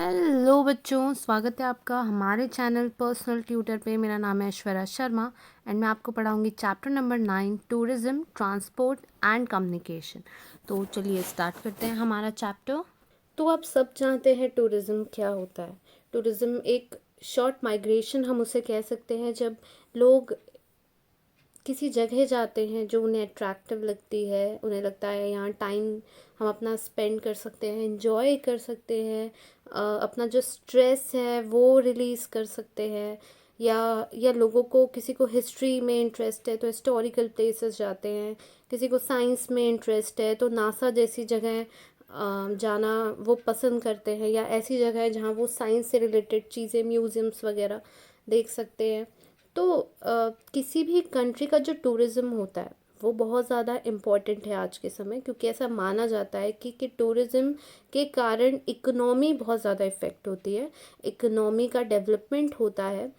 Hello बच्चों, स्वागत है आपका हमारे चैनल पर्सनल ट्यूटर पे। मेरा नाम है ऐश्वर्या शर्मा एंड मैं आपको पढ़ाऊंगी chapter number 9 tourism, transport and communication. तो चलिए स्टार्ट करते हैं हमारा चैप्टर। तो आप सब जानते हैं टूरिज्म क्या होता है। टूरिज्म एक शॉर्ट माइग्रेशन हम उसे कह सकते हैं, जब लोग किसी जगह जाते हैं जो उन्हें अट्रैक्टिव लगती है, उन्हें लगता है यहाँ टाइम हम अपना स्पेंड कर सकते हैं, एंजॉय कर सकते हैं, अपना जो स्ट्रेस है वो रिलीज़ कर सकते हैं। या लोगों को, किसी को हिस्ट्री में इंटरेस्ट है तो हिस्टोरिकल प्लेसेस जाते हैं, किसी को साइंस में इंटरेस्ट है तो नासा जैसी जगह जाना वो पसंद करते हैं, या ऐसी जगह है जहाँ वो साइंस से रिलेटेड चीज़ें, म्यूज़ियम्स वगैरह देख सकते हैं। तो किसी भी कंट्री का जो टूरिज़्म होता है वो बहुत ज़्यादा इम्पॉर्टेंट है आज के समय, क्योंकि ऐसा माना जाता है कि टूरिज़्म के कारण इकोनॉमी बहुत ज़्यादा इफ़ेक्ट होती है, इकोनॉमी का डेवलपमेंट होता है।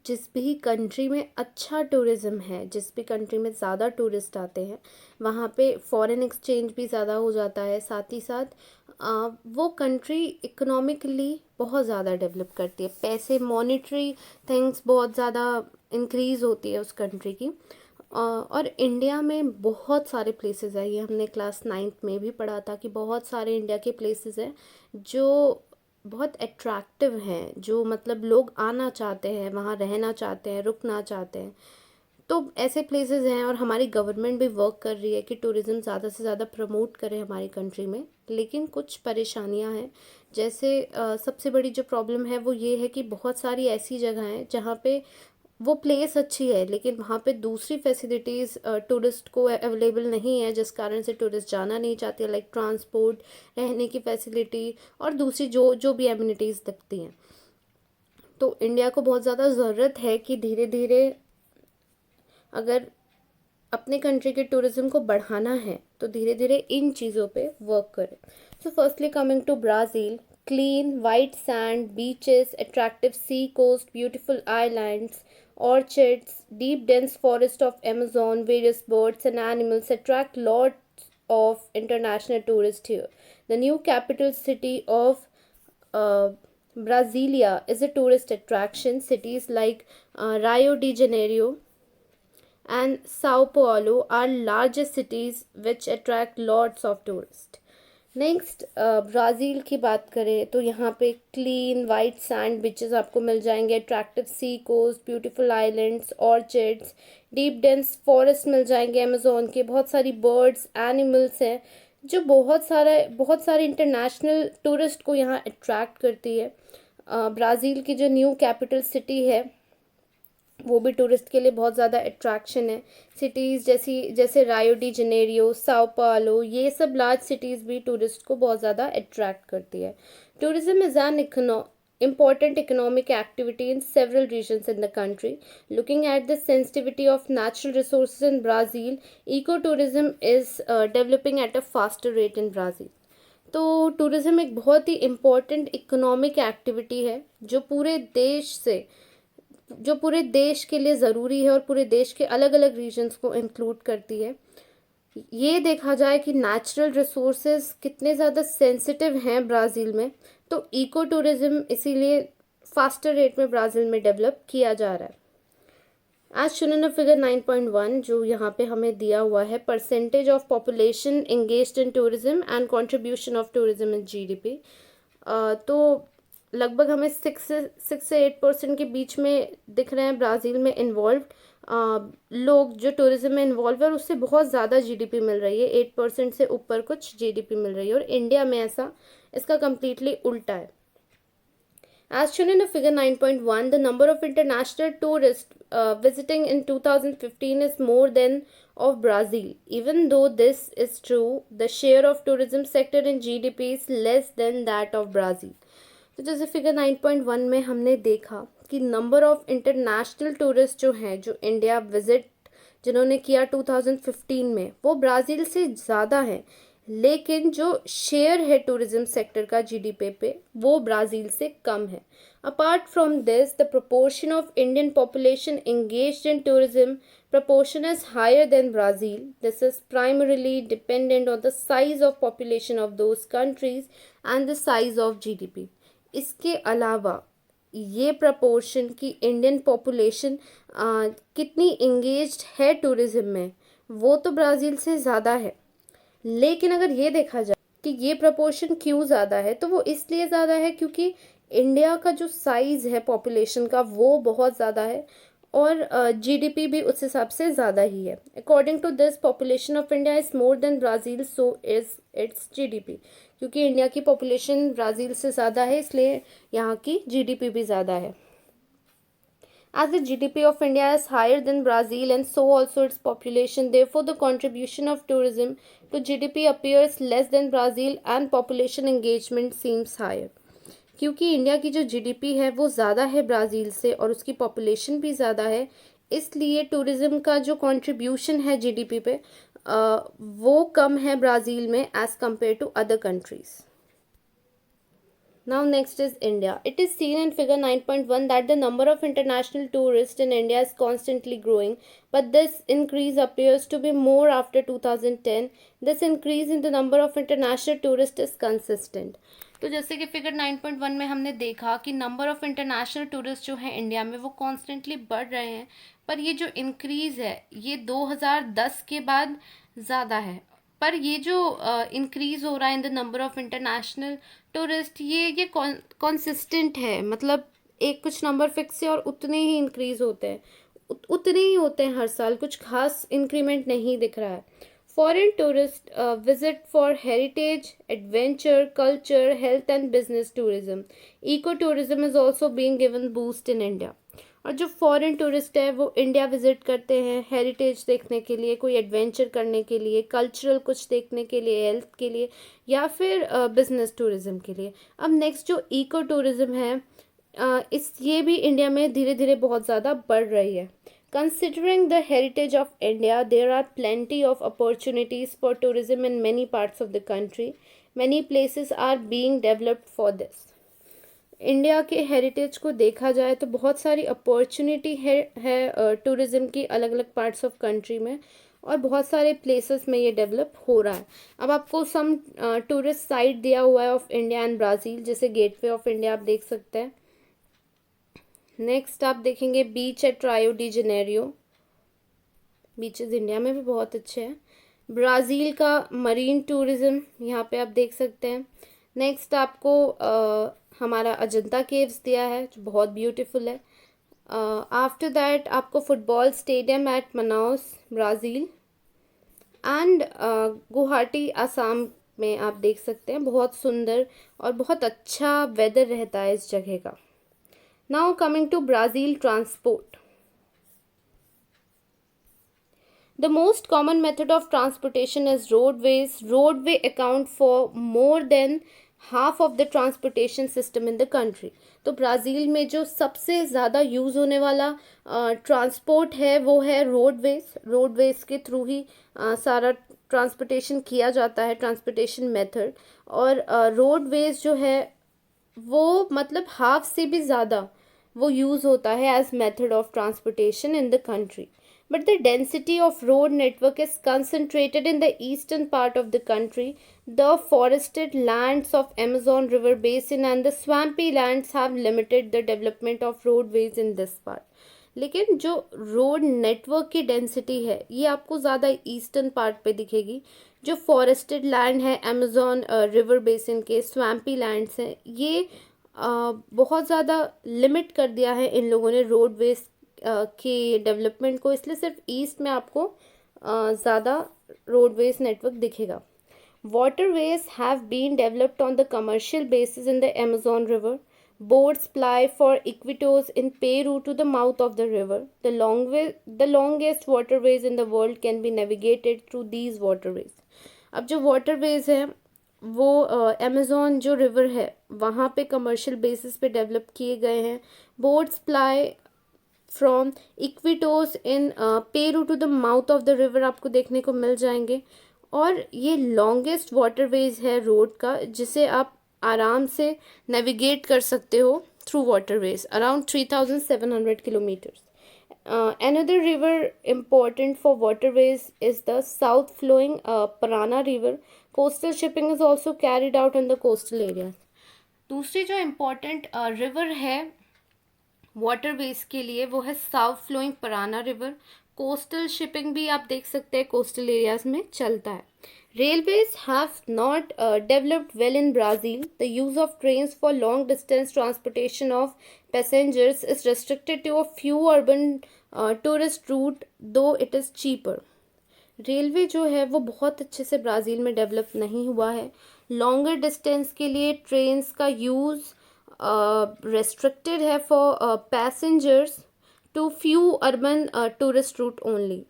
जिस भी कंट्री में अच्छा टूरिज़्म है, जिस भी कंट्री में ज़्यादा टूरिस्ट आते हैं, वहाँ पे फॉरेन एक्सचेंज भी ज़्यादा हो जाता है। साथ ही साथ वो कंट्री इकोनॉमिकली बहुत ज़्यादा डेवलप करती है, पैसे, मॉनेटरी थिंग्स बहुत ज़्यादा इंक्रीज़ होती है उस कंट्री की। और इंडिया में बहुत सारे प्लेसेस है, ये हमने क्लास 9th में भी पढ़ा था कि बहुत सारे इंडिया के प्लेसेस हैं जो बहुत अट्रैक्टिव हैं, जो मतलब लोग आना चाहते हैं, वहाँ रहना चाहते हैं, रुकना चाहते हैं। तो ऐसे प्लेसेस हैं और हमारी गवर्नमेंट भी वर्क कर रही है कि टूरिज़्म ज़्यादा से ज़्यादा प्रमोट करे हमारी कंट्री में। लेकिन कुछ परेशानियां हैं, जैसे सबसे बड़ी जो प्रॉब्लम है वो ये है कि बहुत सारी ऐसी जगह हैं जहाँ पे वो प्लेस अच्छी है लेकिन वहाँ पे दूसरी फैसिलिटीज़ टूरिस्ट को अवेलेबल नहीं है, जिस कारण से टूरिस्ट जाना नहीं चाहते, लाइक ट्रांसपोर्ट, रहने की फैसिलिटी और दूसरी जो जो भी एमिनिटीज़ दिखती हैं। तो इंडिया को बहुत ज़्यादा ज़रूरत है कि धीरे धीरे अगर अपने कंट्री के टूरिज्म को बढ़ाना है तो धीरे धीरे इन चीज़ों पे वर्क करें। So firstly coming to Brazil, clean white sand beaches, attractive sea coast, beautiful islands, orchards, deep dense forest of Amazon, various birds and animals attract lots of international tourists here. The new capital city of uh, Brasilia is a tourist attraction. Cities like Rio de Janeiro and Sao Paulo are largest cities which attract lots of tourists. Next Brazil की बात करें तो यहाँ पे clean white sand beaches आपको मिल जाएंगे, attractive sea coast, beautiful islands, orchids, deep dense forest मिल जाएंगे अमेजोन के, बहुत सारी बर्ड्स, एनिमल्स हैं जो बहुत सारे इंटरनेशनल टूरिस्ट को यहाँ अट्रैक्ट करती है। ब्राज़ील की जो न्यू कैपिटल सिटी है वो भी टूरिस्ट के लिए बहुत ज़्यादा अट्रैक्शन है। सिटीज़ जैसे रायो डी जनेरियो, साओ पालो, ये सब लार्ज सिटीज़ भी टूरिस्ट को बहुत ज़्यादा अट्रैक्ट करती है। Tourism is an important economic activity in several regions in the country. Looking at the sensitivity of natural resources in Brazil, ecotourism is developing at a faster rate in Brazil. तो tourism एक बहुत ही important economic activity है जो पूरे देश के लिए ज़रूरी है और पूरे देश के अलग अलग रीजन्स को इंक्लूड करती है। ये देखा जाए कि नेचुरल रिसोर्सेज कितने ज़्यादा सेंसिटिव हैं ब्राज़ील में, तो इको टूरिज़्म इसीलिए फास्टर रेट में ब्राज़ील में डेवलप किया जा रहा है। एज शोन इन फिगर 9.1 जो यहाँ पे हमें दिया हुआ है, percentage of population engaged in tourism and contribution of tourism in GDP. तो लगभग हमें 6 से 8% के बीच में दिख रहे हैं ब्राज़ील में इन्वॉल्व लोग जो टूरिज्म में इन्वॉल्व है, और उससे बहुत ज़्यादा जीडीपी मिल रही है, 8% से ऊपर कुछ जीडीपी मिल रही है। और इंडिया में इसका कम्प्लीटली उल्टा है। As shown in the figure 9.1, the number of international tourists visiting in 2015 is more than of Brazil. Even though this is true, the share of tourism sector in GDP is less than that of Brazil. तो जैसे figure 9.1 में हमने देखा कि number of international tourist जो हैं, जो India visit जिन्होंने किया 2015 में, वो ब्राज़ील से ज़्यादा है। लेकिन जो शेयर है टूरिज्म सेक्टर का जीडीपी पे वो ब्राज़ील से कम है. Apart from this the proportion of Indian population engaged in tourism proportion is higher than Brazil. This is primarily dependent on the size of population of those countries and the size of GDP. इसके अलावा ये proportion कि Indian population कितनी engaged है tourism में वो तो Brazil से ज़्यादा है. लेकिन अगर ये देखा जाए कि ये प्रपोर्शन क्यों ज़्यादा है तो वो इसलिए ज़्यादा है क्योंकि इंडिया का जो साइज़ है पॉपुलेशन का वो बहुत ज़्यादा है और जीडीपी भी उस हिसाब से ज़्यादा ही है. According to this population of India is more than Brazil so is its GDP. क्योंकि इंडिया की पॉपुलेशन ब्राज़ील से ज़्यादा है इसलिए यहाँ की जीडीपी भी ज़्यादा है. As the GDP of India is higher than Brazil and so also its population, therefore the contribution of tourism to GDP appears less than Brazil and population engagement seems higher. क्योंकि India की जो GDP है वो ज़्यादा है Brazil से और उसकी पॉपुलेशन भी ज़्यादा है इसलिए टूरिज़्म का जो कंट्रीब्यूशन है जीडीपी पे वो कम है ब्राज़ील में as compare to other countries. Now next is India. It is seen in figure 9.1 that the number of international tourists in India is constantly growing, but this increase appears to be more after 2010. This increase in the number of international tourists is consistent. तो जैसे कि figure 9.1 में हमने देखा कि number of international tourist जो हैं India में वो कॉन्स्टेंटली बढ़ रहे हैं पर ये जो इंक्रीज़ है ये 2010 के बाद ज़्यादा है. पर ये जो इंक्रीज़ हो रहा है in the number of international tourist ये कंसिस्टेंट है. मतलब एक कुछ नंबर फिक्स है और उतने ही इंक्रीज़ होते हैं उतने ही होते हैं हर साल. कुछ खास इंक्रीमेंट नहीं दिख रहा है. Foreign tourist visit for heritage adventure culture health and business tourism. Eco tourism is also being given boost in India. और जो फॉरेन टूरिस्ट है वो इंडिया विज़िट करते हैं हेरिटेज देखने के लिए कोई एडवेंचर करने के लिए कल्चरल कुछ देखने के लिए हेल्थ के लिए या फिर बिजनेस टूरिज़्म के लिए. अब नेक्स्ट जो इको टूरिज़्म है ये भी इंडिया में धीरे धीरे बहुत ज़्यादा बढ़ रही है. Considering the heritage of India there are plenty of opportunities for tourism in many parts of the country. Many places are being developed for this. India के हेरिटेज को देखा जाए तो बहुत सारी अपॉर्चुनिटी है टूरिज़्म की अलग अलग पार्ट्स ऑफ कंट्री में और बहुत सारे प्लेसेस में ये डेवलप हो रहा है. अब आपको सम टूरिस्ट साइट दिया हुआ है ऑफ इंडिया एंड ब्राज़ील जैसे गेटवे ऑफ इंडिया आप देख सकते हैं. नेक्स्ट आप देखेंगे बीच एट रायो डी जेनेरियो. बीचेस इंडिया में भी बहुत अच्छे हैं. ब्राज़ील का मरीन टूरिज़्म यहाँ पे आप देख सकते हैं. नेक्स्ट आपको हमारा अजंता केव्स दिया है जो बहुत ब्यूटीफुल है. आफ्टर दैट आपको football stadium at Manaus Brazil and Guwahati Assam में आप देख सकते हैं. बहुत सुंदर और बहुत अच्छा वेदर रहता है इस जगह का. Now coming to Brazil transport. The most common method of transportation is roadways. Roadway account for more than half of the transportation system in the country. तो ब्राज़ील में जो सबसे ज़्यादा यूज़ होने वाला ट्रांसपोर्ट है वो है रोडवेज. रोडवेज के थ्रू ही सारा ट्रांसपोर्टेशन किया जाता है ट्रांसपोर्टेशन मेथड. और रोडवेज जो है वो मतलब हाफ से भी ज़्यादा वो यूज़ होता है as method of transportation in the country. But the density of road network is concentrated in the eastern part of the country. The forested lands of Amazon River Basin and the swampy lands have limited the development of roadways in this part. लेकिन जो road network की density है ये आपको ज़्यादा eastern part पे दिखेगी. जो फॉरेस्टेड लैंड है अमेज़ॉन रिवर बेसिन के स्वैम्पी लैंड्स हैं ये बहुत ज़्यादा लिमिट कर दिया है इन लोगों ने रोडवेज के डेवलपमेंट को. इसलिए सिर्फ ईस्ट में आपको ज़्यादा रोडवेज नेटवर्क दिखेगा. Waterways have been developed on the commercial basis in the Amazon river. Boats ply for Iquitos in Peru to the mouth of the river. The longest waterways in the world can be navigated through these waterways. अब जो waterways हैं वो Amazon जो river है वहाँ पे commercial basis पे develop किए गए हैं. Boats ply from Iquitos in Peru to the mouth of the river आपको देखने को मिल जाएंगे. और ये लॉन्गेस्ट वाटरवेज है रोड का, जिसे आप आराम से नेविगेट कर सकते हो through waterways around 3,700 kilometres. Another river important for waterways is the south flowing Parana River. Coastal shipping is also carried out in the coastal areas. दूसरी जो इम्पोर्टेंट रिवर है वाटरवेज के लिए वो है south flowing Parana river. Coastal shipping भी आप देख सकते हैं कोस्टल एरियाज में चलता है. Railways have not developed well in Brazil. The use of trains for long distance transportation of passengers is restricted to a few urban tourist route, though it is cheaper. Railway जो है वो बहुत अच्छे से Brazil में develop नहीं हुआ है. लॉन्गर डिस्टेंस के लिए ट्रेन्स का यूज़ रेस्ट्रिक्टेड है for passengers to few urban tourist route only.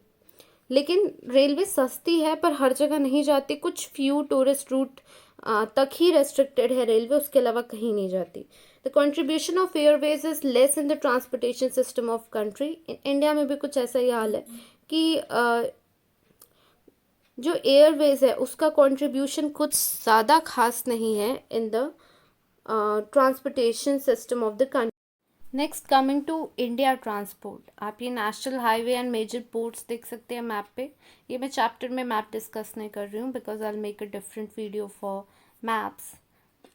लेकिन रेलवे सस्ती है पर हर जगह नहीं जाती. कुछ फ्यू टूरिस्ट रूट तक ही रेस्ट्रिक्टेड है रेलवे, उसके अलावा कहीं नहीं जाती. The contribution of Airways is less in the transportation system of country. India में भी कुछ ऐसा ही हाल है कि जो एयरवेज है उसका कंट्रीब्यूशन कुछ ज़्यादा खास नहीं है in the transportation system of the country. Next coming to India transport. आप ये national highway and major ports देख सकते हैं मैप पे. ये मैं चैप्टर में मैप डिस्कस नहीं कर रही हूँ because I will make a different video for maps.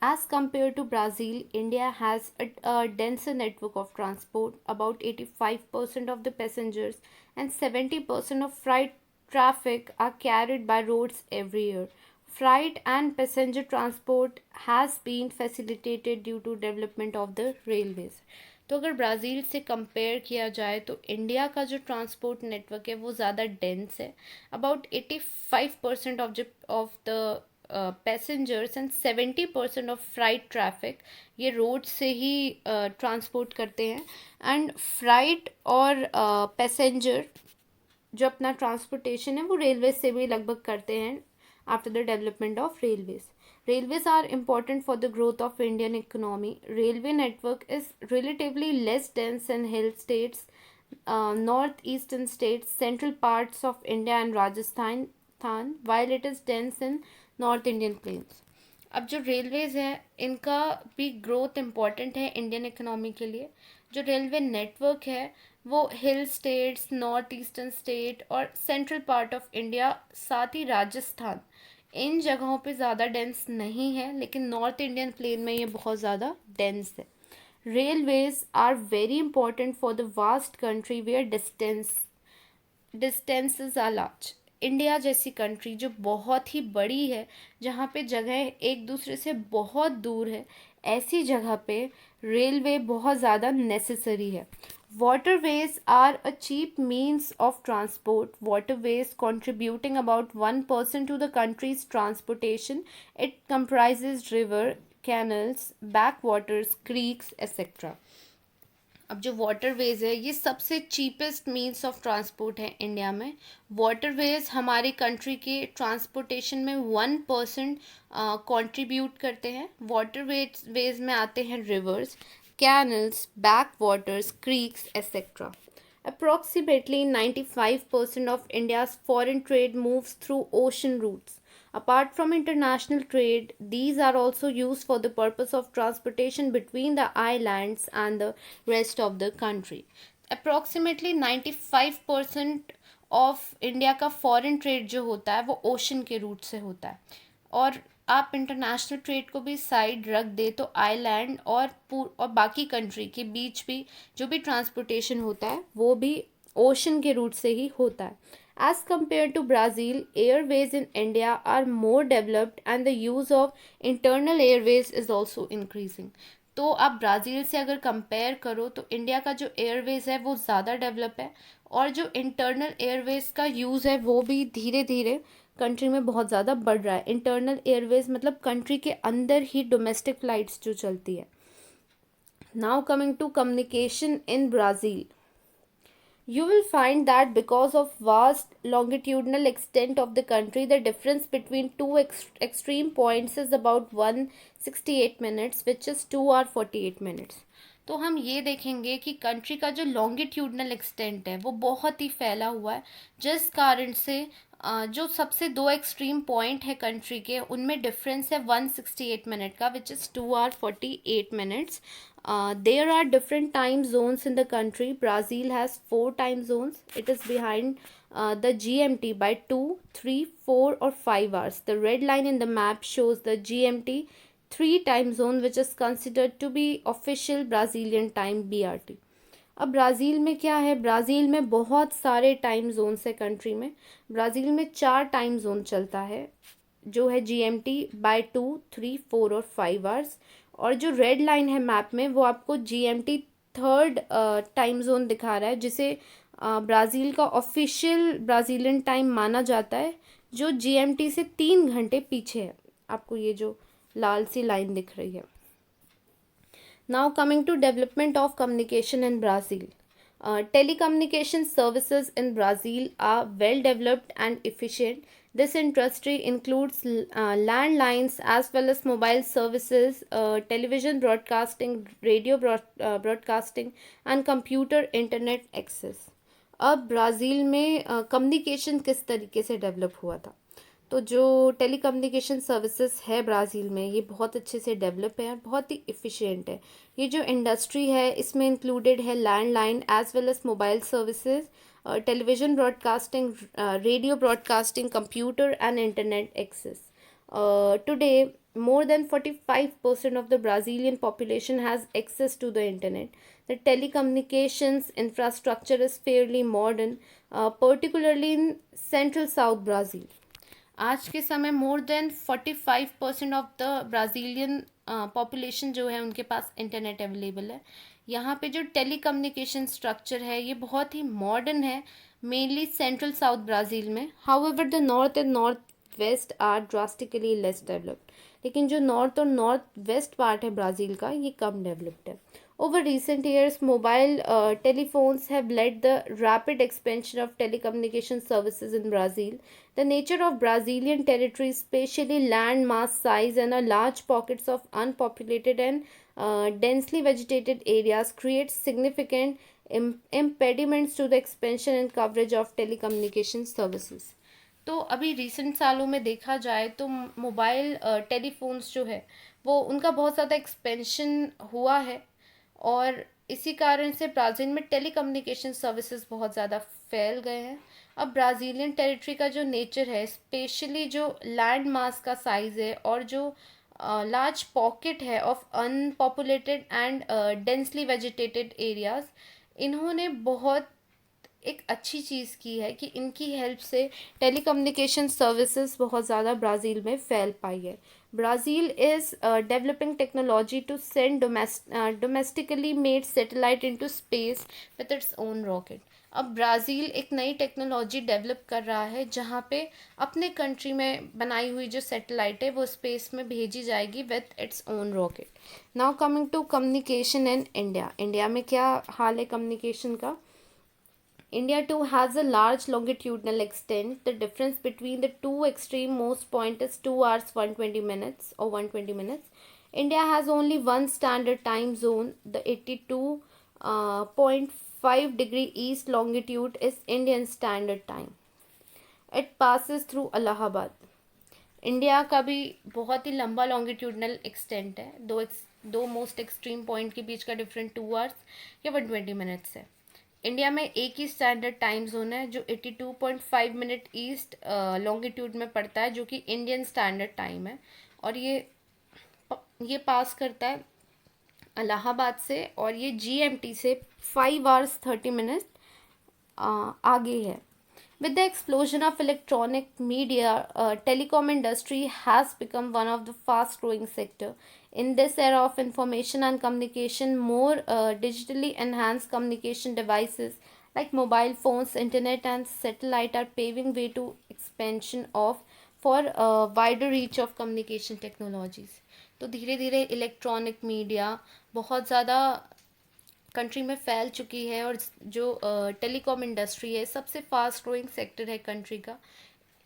As compared to Brazil, India has a denser network of transport. About 85% of the passengers and 70% of freight traffic are carried by roads every year. Freight and passenger transport has been facilitated due to development of the railways. तो अगर Brazil से compare किया जाए तो India का जो transport network है वो ज़्यादा डेंस है. About 85% of the passengers and 70% of freight traffic ये रोड से ही ट्रांसपोर्ट करते हैं. एंड फ्राइट और पैसेंजर जो अपना ट्रांसपोर्टेशन है वो रेलवे से भी लगभग करते हैं after the development of railways. Railways are important for the growth of Indian economy. Railway network is relatively less dense in hill states, northeastern states, central parts of India and Rajasthan, while it is dense in North Indian plains. अब जो railways है इनका भी growth important है Indian economy के लिए. जो railway network है वो हिल स्टेट्स, नॉर्थ ईस्टर्न स्टेट और सेंट्रल पार्ट ऑफ इंडिया, साथ ही राजस्थान, इन जगहों पे ज़्यादा डेंस नहीं है, लेकिन नॉर्थ इंडियन प्लेन में ये बहुत ज़्यादा डेंस है. Railways are very important for the vast country where distances are large. India जैसी कंट्री जो बहुत ही बड़ी है, जहाँ पे जगह एक दूसरे से बहुत दूर है, ऐसी जगह पे रेलवे बहुत ज़्यादा नेसेसरी है. Waterways are a cheap means of transport. Waterways contributing about 1% to the country's transportation. It comprises river, canals, backwaters, creeks, etc. अब जो वाटरवेज है ये सबसे चीपेस्ट मीन्स ऑफ ट्रांसपोर्ट है इंडिया में. वाटरवेज हमारी कंट्री के ट्रांसपोर्टेशन में 1% कंट्रीब्यूट करते हैं. वाटरवेज में आते हैं reverse, canals, backwaters, creeks, etc. Approximately 95% of India's foreign trade moves through ocean routes. Apart from international trade, these are also used for the purpose of transportation between the islands and the rest of the country. Approximately 95% of India का foreign trade जो होता है वो ocean के root से होता है. और आप इंटरनेशनल ट्रेड को भी साइड रख दे तो आइलैंड और बाकी कंट्री के बीच भी जो भी ट्रांसपोर्टेशन होता है वो भी ओशन के रूट से ही होता है. As compare to Brazil, airways in India are more developed and the use of internal airways is also increasing. तो आप ब्राज़ील से अगर कंपेयर करो तो इंडिया का जो एयरवेज है वो ज़्यादा डेवलप है, और जो इंटरनल एयरवेज का यूज़ है वो भी धीरे धीरे कंट्री में बहुत ज़्यादा बढ़ रहा है. इंटरनल एयरवेज मतलब कंट्री के अंदर ही डोमेस्टिक फ्लाइट्स जो चलती है. Now coming to communication in Brazil, you will find that because of vast longitudinal extent of the country, the difference between two extreme points is about 168 minutes, which is 2 hour 48 minutes. तो हम ये देखेंगे कि country का जो longitudinal extent है वो बहुत ही फैला हुआ है, जिस कारण से जो सबसे दो एक्सट्रीम पॉइंट है कंट्री के, उनमें डिफरेंस है 168 मिनट का, which is 2 hours 48 minutes. There are different time zones in the country. Brazil has 4 time zones. It is behind the GMT by 2, 3, 4 or 5 hours. The red line in the map shows the GMT 3 time zone, which is considered to be official Brazilian time, BRT. अब Brazil में क्या है, Brazil में बहुत सारे time zones है country में. Brazil में 4 टाइम जोन चलता है, जो है GMT बाय 2, 3, 4 और 5 आवर्स. और जो रेड लाइन है मैप में, वो आपको GMT थर्ड टाइम जोन दिखा रहा है, जिसे ब्राज़ील का ऑफिशियल ब्राज़ीलियन टाइम माना जाता है, जो GMT से 3 घंटे पीछे है. आपको ये जो लाल सी लाइन दिख रही है. Now coming to development of communication in Brazil. Telecommunication services in Brazil are well developed and efficient. This industry includes landlines as well as mobile services, television broadcasting, radio broadcasting and computer internet access. अब Brazil में communication किस तरीके से develop हुआ था. तो जो telecommunication services है ब्राज़ील में, ये बहुत अच्छे से डेवलप है और बहुत ही इफ़िशिएंट है. ये जो इंडस्ट्री है, इसमें इंक्लूडेड है landline as well as mobile services, television broadcasting, radio broadcasting, computer and internet access. Today more than 45% of the Brazilian population has access to the internet. The telecommunications infrastructure is fairly modern, particularly in central South Brazil. आज के समय more than 45% of the Brazilian population जो है, उनके पास internet available है. यहाँ पे जो टेलीकम्युनिकेशन स्ट्रक्चर है, ये बहुत ही मॉडर्न है, मेनली सेंट्रल साउथ ब्राज़ील में. However the north and north west are drastically less developed. लेकिन जो नॉर्थ और नॉर्थ वेस्ट पार्ट है ब्राज़ील का, ये कम डेवलप्ड है. Over recent years, mobile telephones have led the rapid expansion of telecommunication services in Brazil. The nature of Brazilian territory, especially land mass size and a large pockets of unpopulated and densely vegetated areas, creates significant impediments to the expansion and coverage of telecommunication services. तो अभी recent सालों में देखा जाए तो mobile telephones जो है, वो उनका बहुत ज़्यादा एक्सपेंशन हुआ है, और इसी कारण से ब्राज़ील में टेलीकम्युनिकेशन सर्विसेज बहुत ज़्यादा फैल गए हैं. अब ब्राज़ीलियन टेरिटरी का जो नेचर है, स्पेशली जो लैंड मास का साइज़ है और जो लार्ज पॉकेट है of अनपॉपुलेटेड and densely vegetated areas, इन्होंने बहुत एक अच्छी चीज़ की है कि इनकी हेल्प से टेलीकम्युनिकेशन सर्विसेज बहुत ज़्यादा ब्राज़ील में फैल पाई है. Brazil is developing technology to send domestically made satellite into space with its own rocket. अब ब्राज़ील एक नई टेक्नोलॉजी डेवलप कर रहा है, जहाँ पे अपने कंट्री में बनाई हुई जो सैटेलाइट है, वो स्पेस में भेजी जाएगी with its own rocket. Now coming to communication in India. India में क्या हाल है कम्युनिकेशन का. India too has a large longitudinal extent. The difference between the two extreme most point is 2 hours 120 minutes or 120 minutes. India has only one standard time zone. The 82.5 degree east longitude is Indian Standard Time. It passes through Allahabad. India का भी बहुत ही लंबा longitudinal extent है. दो most extreme point के बीच का different 2 hours या 120 minutes है. इंडिया में एक ही स्टैंडर्ड टाइम जोन है, जो 82.5 मिनट ईस्ट लॉन्गिट्यूड में पड़ता है, जो कि इंडियन स्टैंडर्ड टाइम है. और ये पास करता है इलाहाबाद से, और ये GMT से 5 hours 30 minutes आगे है. With the explosion of electronic media, telecom industry has become one of the fast-growing sector. In this era of information and communication, more digitally enhanced communication devices like mobile phones, internet, and satellite are paving way to expansion of for wider reach of communication technologies. तो धीरे धीरे electronic media बहुत ज़्यादा country में फैल चुकी है, और जो टेलीकॉम इंडस्ट्री है, सबसे फास्ट ग्रोइंग सेक्टर है कंट्री का.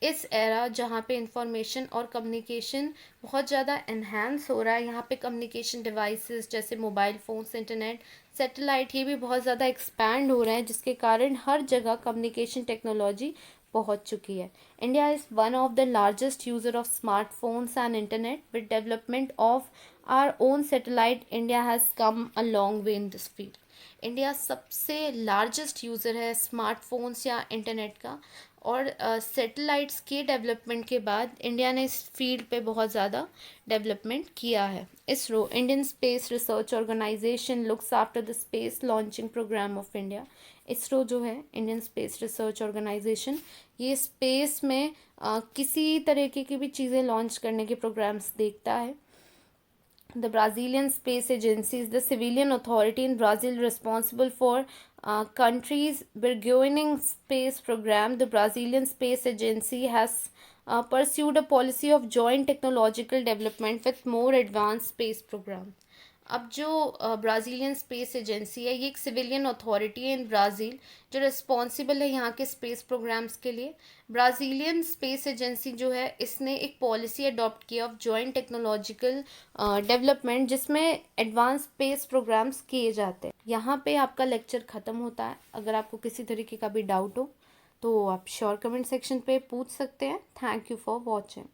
इस एरा जहाँ पे इंफॉर्मेशन और कम्युनिकेशन बहुत ज़्यादा एनहांस हो रहा है, यहाँ पे कम्युनिकेशन डिवाइसेस जैसे मोबाइल फ़ोन्स, इंटरनेट, सैटेलाइट, ये भी बहुत ज़्यादा एक्सपैंड हो रहे हैं, जिसके कारण हर जगह कम्युनिकेशन टेक्नोलॉजी पहुंच चुकी है। India is one of the largest user of smartphones and internet. With development of our own satellite, India has come a long way in this field. India सबसे लार्जेस्ट यूज़र है smartphones या internet का, और satellites के development के बाद India ने इस फील्ड पे बहुत ज़्यादा डेवलपमेंट किया है। ISRO, Indian Space Research Organisation, looks after the space launching programme of India. ISRO जो है, इंडियन स्पेस रिसर्च ऑर्गेनाइजेशन, ये स्पेस में किसी तरीके की भी चीज़ें लॉन्च करने के प्रोग्राम्स देखता है। The Brazilian Space Agency is the civilian authority in Brazil responsible for country's burgeoning space program. The Brazilian Space Agency has pursued a policy of joint technological development with more advanced space program. अब जो Brazilian space agency है, ये एक civilian authority है इन Brazil, जो responsible है यहाँ के स्पेस प्रोग्राम्स के लिए। ब्राज़ीलियन स्पेस एजेंसी जो है, इसने एक पॉलिसी अडॉप्ट किया ऑफ जॉइंट टेक्नोलॉजिकल डेवलपमेंट, जिसमें एडवांस स्पेस प्रोग्राम्स किए जाते हैं। यहाँ पे आपका लेक्चर ख़त्म होता है। अगर आपको किसी तरीके का भी डाउट हो तो आप श्योर कमेंट सेक्शन पे पूछ सकते हैं। Thank you for watching.